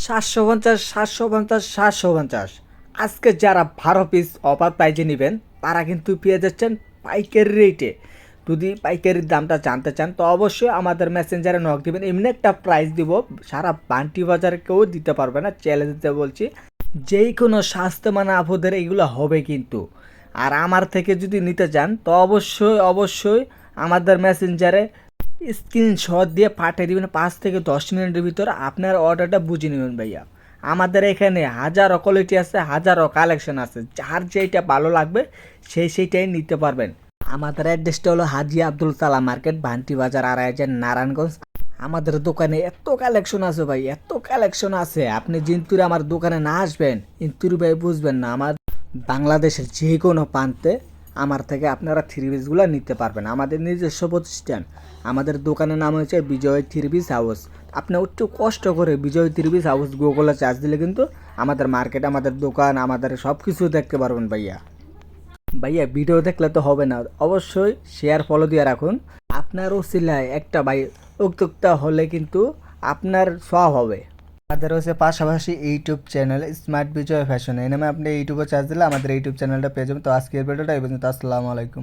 750, 750, 750। আজকে যারা 12 piece offer প্রাইজে নেবেন তারা কিন্তু পেয়ে যাচ্ছেন পাইকারি রেটে। যদি পাইকারির দামটা জানতে চান তো অবশ্যই আমাদের মেসেঞ্জারে নক দিবেন। এমনি একটা প্রাইস দিব সারা বান্টি বাজারে কেউ দিতে পারবে না, চ্যালেঞ্জ দিতে বলছি। যেই কোনো স্বাস্থ্যমান আপদের এগুলো হবে কিন্তু। আর আমার থেকে যদি নিতে চান তো অবশ্যই আমাদের মেসেঞ্জারে স্ক্রিনশট দিয়ে পাঠিয়ে দিবেন। 5 থেকে 10 মিনিটের ভিতর আপনার অর্ডারটা বুঝে নেবেন ভাইয়া। আমাদের এখানে হাজারো কোয়ালিটি আছে, হাজারো কালেকশন আছে, যার যেইটা ভালো লাগবে সেইটাই নিতে পারবেন। আমাদের অ্যাড্রেসটা হলো হাজি আব্দুল সালাম মার্কেট, ভান্টি বাজার, আড়াইহাজার, নারায়ণগঞ্জ। আমাদের দোকানে এত কালেকশন আছে ভাই, এত কালেকশন আছে, আপনি জিন্তুরে আমার দোকানে না আসবেন ইন্তুরি ভাই বুঝবেন না। আমার বাংলাদেশের যে কোনো প্রান্তে আমার থেকে আপনারা থ্রি পিসগুলো নিতে পারবেন। আমাদের নিজস্ব প্রতিষ্ঠান, আমাদের দোকানের নাম হচ্ছে বিজয় থ্রি পিস হাউস। আপনি একটু কষ্ট করে বিজয় থ্রি পিস হাউস গুগলে চার্জ দিলে কিন্তু আমাদের মার্কেট, আমাদের দোকান, আমাদের সব কিছু দেখতে পারবেন ভাইয়া। ভাইয়া ভিডিও দেখলে তো হবে না, অবশ্যই শেয়ার ফলো দিয়ে রাখুন। আপনার ওসিলায় একটা ভাই উদ্যোক্তা হলে কিন্তু আপনার সব হবে। আমাদের হচ্ছে পাশাপাশি ইউটিউব চ্যানেল স্মার্ট বিজয় ফ্যাশন, এই নামে আপনি ইউটিউবে চার্জ দিলে আমাদের ইউটিউব চ্যানেলটা পেয়ে যাবেন। তো আজকের ভিডিওটা এই পর্যন্ত। আসসালামু আলাইকুম।